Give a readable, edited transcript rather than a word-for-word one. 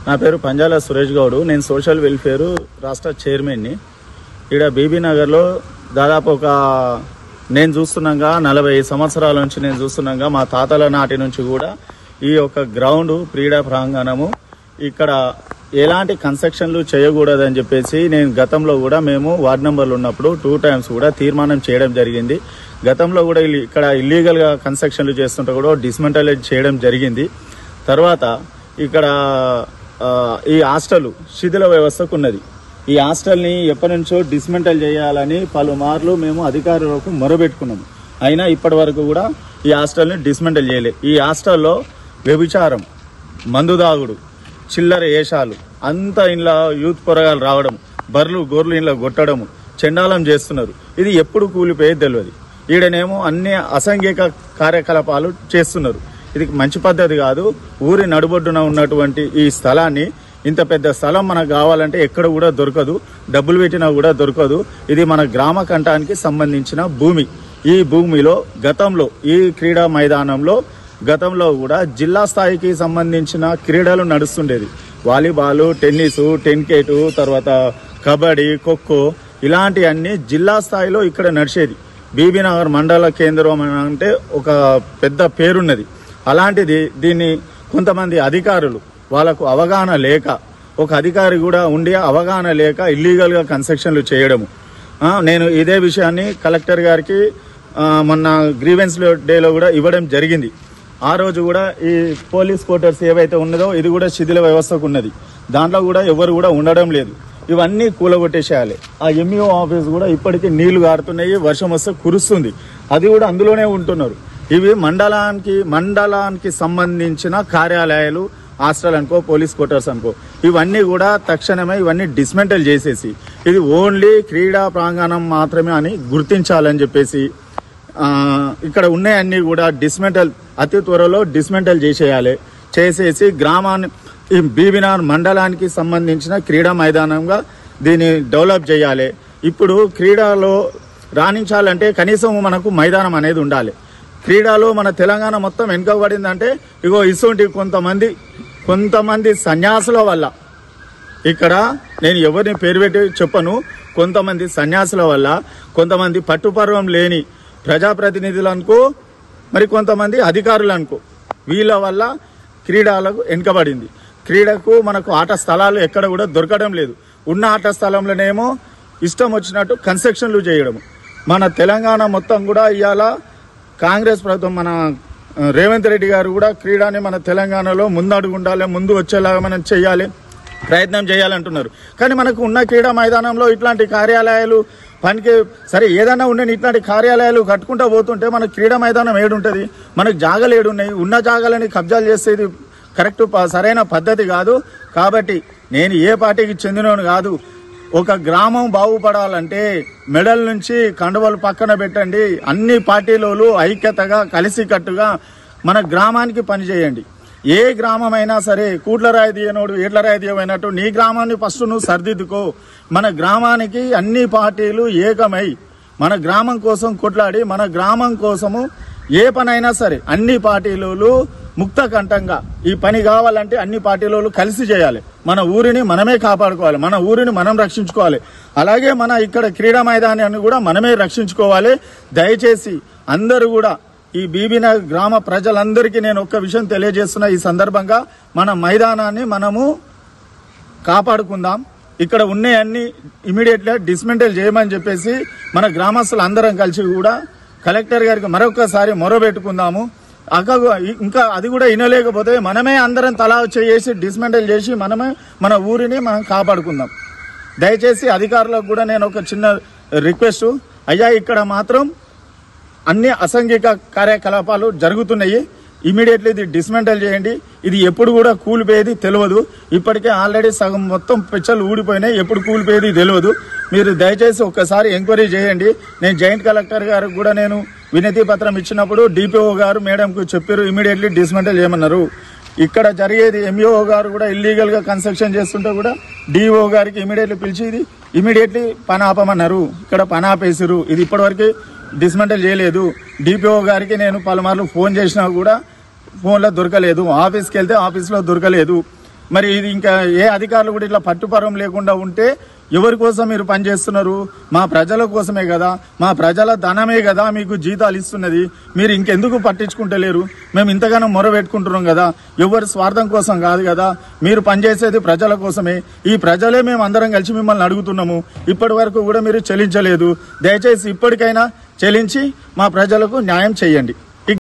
నా పేరు పంజాల సురేష్ గౌడ్. నేను సోషల్ వెల్ఫేర్ రాష్ట్ర చైర్మన్ని. ఇక్కడ బీబీ నగర్లో దాదాపు నేను చూస్తున్నాగా 40 సంవత్సరాల నుంచి నేను చూస్తున్నాగా మా తాతల నాటి నుంచి కూడా ఈ యొక్క గ్రౌండ్ క్రీడా ప్రాంగణము ఇక్కడ ఎలాంటి కన్స్ట్రక్షన్లు చేయకూడదని చెప్పేసి నేను గతంలో కూడా మేము వార్డు నెంబర్లు ఉన్నప్పుడు 2 times కూడా తీర్మానం చేయడం జరిగింది. గతంలో కూడా ఇక్కడ ఇల్లీగల్గా కన్స్ట్రక్షన్లు చేస్తుంటే కూడా డిస్మెంటల్ చేయడం జరిగింది. తర్వాత ఇక్కడ ఈ హాస్టల్ శిథిల వ్యవస్థకు ఉన్నది. ఈ హాస్టల్ని ఎప్పటి నుంచో డిస్మెంటల్ చేయాలని పలుమార్లు మేము అధికారులకు మొరబెట్టుకున్నాము. అయినా ఇప్పటి వరకు కూడా ఈ హాస్టల్ని డిస్మెంటల్ చేయలేదు. ఈ హాస్టల్లో వ్యభిచారం, మందు దాగుడు, చిల్లర ఏషాలు, అంతా ఇంట్లో యూత్ పొరగాలు రావడం, బర్రెలు గొర్రెలు ఇంట్లో కొట్టడము, చెండాలం చేస్తున్నారు. ఇది ఎప్పుడు కూలిపోయేది తెలియదు. ఈడనేమో అన్ని అసాంఘిక కార్యకలాపాలు చేస్తున్నారు. ఇది మంచి పద్ధతి కాదు. ఊరి నడుబొడ్డున ఉన్నటువంటి ఈ స్థలాన్ని, ఇంత పెద్ద స్థలం మనకు కావాలంటే ఎక్కడ కూడా దొరకదు, డబ్బులు పెట్టినా కూడా దొరకదు. ఇది మన గ్రామ కంఠానికి సంబంధించిన భూమి. ఈ భూమిలో గతంలో ఈ క్రీడా మైదానంలో గతంలో కూడా జిల్లా స్థాయికి సంబంధించిన క్రీడలు నడుస్తుండేది. వాలీబాల్, టెన్నిస్, టెన్కేటు, తర్వాత కబడ్డీ, ఖోఖో ఇలాంటివన్నీ జిల్లా స్థాయిలో ఇక్కడ నడిచేది. బీబీ నగర్ మండల కేంద్రం అంటే ఒక పెద్ద పేరున్నది. అలాంటిది దీన్ని కొంతమంది అధికారులు వాళ్ళకు అవగాహన లేక, ఒక అధికారి కూడా ఉండి అవగాహన లేక ఇల్లీగల్గా కన్స్ట్రక్షన్లు చేయడము. నేను ఇదే విషయాన్ని కలెక్టర్ గారికి మొన్న గ్రీవెన్స్ డేలో కూడా ఇవ్వడం జరిగింది. ఆ రోజు కూడా ఈ పోలీస్ క్వార్టర్స్ ఏవైతే ఉన్నదో ఇది కూడా శిథిల వ్యవస్థకు ఉన్నది. దాంట్లో కూడా ఎవరు కూడా ఉండడం లేదు. ఇవన్నీ కూలగొట్టేసేయాలి. ఆ ఎంఈఓ ఆఫీస్ కూడా ఇప్పటికీ నీళ్లు గారుతున్నాయి, వర్షం వస్తే కురుస్తుంది. అది కూడా అందులోనే ఉంటున్నారు. ఇవి మండలానికి సంబంధించిన కార్యాలయాలు, హాస్టల్ అనుకో, పోలీస్ క్వార్టర్స్ అనుకో, ఇవన్నీ కూడా తక్షణమే ఇవన్నీ డిస్మెంటల్ చేసేసి ఇది ఓన్లీ క్రీడా ప్రాంగణం మాత్రమే అని గుర్తించాలని చెప్పేసి ఇక్కడ ఉన్నాయన్నీ కూడా డిస్మెంటల్ అతి త్వరలో డిస్మెంటల్ చేసేసి గ్రామాన్ని ఈ బీబీనగర్ మండలానికి సంబంధించిన క్రీడా మైదానంగా దీన్ని డెవలప్ చేయాలి. ఇప్పుడు క్రీడలో రాణించాలంటే కనీసం మనకు మైదానం అనేది ఉండాలి. క్రీడలో మన తెలంగాణ మొత్తం వెనుకబడిందంటే ఇగో ఇటువంటి కొంతమంది సన్యాసుల వల్ల, ఇక్కడ నేను ఎవరిని పేరు పెట్టి చెప్పను, కొంతమంది సన్యాసుల వల్ల, కొంతమంది పట్టుపర్వం లేని ప్రజాప్రతినిధులు అనుకో, మరి కొంతమంది అధికారులు అనుకో, వీళ్ళ వల్ల క్రీడలకు వెనుకబడింది. క్రీడకు మనకు ఆట స్థలాలు ఎక్కడ కూడా దొరకడం లేదు. ఉన్న ఆట స్థలంలోనేమో ఇష్టం వచ్చినట్టు కన్స్ట్రక్షన్లు చేయడం. మన తెలంగాణ మొత్తం కూడా ఇవాళ కాంగ్రెస్ ప్రభుత్వం, మన రేవంత్ రెడ్డి గారు కూడా క్రీడాని మన తెలంగాణలో ముందడుగు ఉండాలి, ముందు వచ్చేలాగా మనం చేయాలి, ప్రయత్నం చేయాలంటున్నారు. కానీ మనకు ఉన్న క్రీడా మైదానంలో ఇట్లాంటి కార్యాలయాలు పనికి సరే ఏదైనా ఉండని ఇట్లాంటి కార్యాలయాలు కట్టుకుంటూ పోతుంటే మనకు క్రీడా మైదానం ఏడుంటుంది, మనకు జాగాలు ఏడున్నాయి. ఉన్న జాగాలని కబ్జాలు చేసేది కరెక్ట్ సరైన పద్ధతి కాదు. కాబట్టి నేను ఏ పార్టీకి చెందినోను కాదు. ఒక గ్రామం బాగుపడాలంటే మెడల్ నుంచి కండువలు పక్కన పెట్టండి, అన్ని పార్టీలోలు ఐక్యతగా కలిసికట్టుగా మన గ్రామానికి పనిచేయండి. ఏ గ్రామమైనా సరే కూట్లరాయి తీయనోడు ఏట్లరాయి తీయమైనట్టు నీ గ్రామాన్ని ఫస్ట్ నువ్వు సరిదిద్దుకో. మన గ్రామానికి అన్ని పార్టీలు ఏకమై మన గ్రామం కోసం కొట్లాడి, మన గ్రామం కోసము ఏ పనైనా సరే అన్ని పార్టీలు ముక్త కంఠంగా ఈ పని కావాలంటే అన్ని పార్టీలు కలిసి చేయాలి. మన ఊరిని మనమే కాపాడుకోవాలి, మన ఊరిని మనం రక్షించుకోవాలి. అలాగే మన ఇక్కడ క్రీడా మైదానాన్ని కూడా మనమే రక్షించుకోవాలి. దయచేసి అందరూ కూడా ఈ బీబీనగర్ గ్రామ ప్రజలందరికీ నేను ఒక్క విషయం తెలియజేస్తున్నా. ఈ సందర్భంగా మన మైదానాన్ని మనము కాపాడుకుందాం. ఇక్కడ ఉన్నాయన్నీ ఇమీడియట్గా డిస్మెంటల్ చేయమని చెప్పేసి మన గ్రామస్తులు అందరం కలిసి కూడా కలెక్టర్ గారికి మరొకసారి మొరబెట్టుకుందాము. ఇంకా అది కూడా వినలేకపోతే మనమే అందరం తలా చేసి డిస్మెంటల్ చేసి మనమే మన ఊరిని మనం కాపాడుకుందాం. దయచేసి అధికారులకు కూడా నేను ఒక చిన్న రిక్వెస్ట్, అయ్యా ఇక్కడ మాత్రం అన్ని అసాంఘిక కార్యకలాపాలు జరుగుతున్నాయి, ఇమీడియట్లీ ఇది డిస్మెంటల్ చేయండి. ఇది ఎప్పుడు కూడా కూలిపోయేది తెలియదు. ఇప్పటికే ఆల్రెడీ సగం మొత్తం పెచ్చలు ఊడిపోయినాయి, ఎప్పుడు కూలిపోయేది తెలియదు. మీరు దయచేసి ఒక్కసారి ఎంక్వైరీ చేయండి. నేను జాయింట్ కలెక్టర్ గారికి కూడా నేను వినతి పత్రం ఇచ్చినప్పుడు డిపిఓ గారు మేడంకు చెప్పారు, ఇమీడియట్లీ డిస్మెంటల్ చేయమన్నారు. ఇక్కడ జరిగేది ఎంఈఓ గారు కూడా ఇల్లీగల్ గా కన్స్ట్రక్షన్ చేస్తుంటే కూడా డిఓ గారికి ఇమీడియట్లీ పిలిచి ఇది ఇమీడియట్లీ పని ఆపమన్నారు. ఇక్కడ పని ఆపేసారు. ఇది ఇప్పటివరకు డిస్మెంటల్ చేయలేదు. డిపిఓ గారికి నేను పలుమార్లు ఫోన్ చేసినా కూడా ఫోన్లో దొరకలేదు, ఆఫీస్కి వెళ్తే ఆఫీస్లో దొరకలేదు. మరి ఇది ఇంకా ఏ అధికారులు కూడా ఇట్లా పట్టుపరం లేకుండా ఉంటే ఎవరి కోసం మీరు పనిచేస్తున్నారు? మా ప్రజల కోసమే కదా, మా ప్రజల ధనమే కదా మీకు జీతాలు ఇస్తున్నది. మీరు ఇంకెందుకు పట్టించుకుంటలేరు? మేము ఇంతగానో మొర పెట్టుకుంటున్నాం కదా, ఎవరి స్వార్థం కోసం కాదు కదా, మీరు పనిచేసేది ప్రజల కోసమే. ఈ ప్రజలే మేము అందరం కలిసి మిమ్మల్ని అడుగుతున్నాము. ఇప్పటి వరకు కూడా మీరు చెల్లించలేదు. దయచేసి ఇప్పటికైనా చెల్లించి మా ప్రజలకు న్యాయం చేయండి.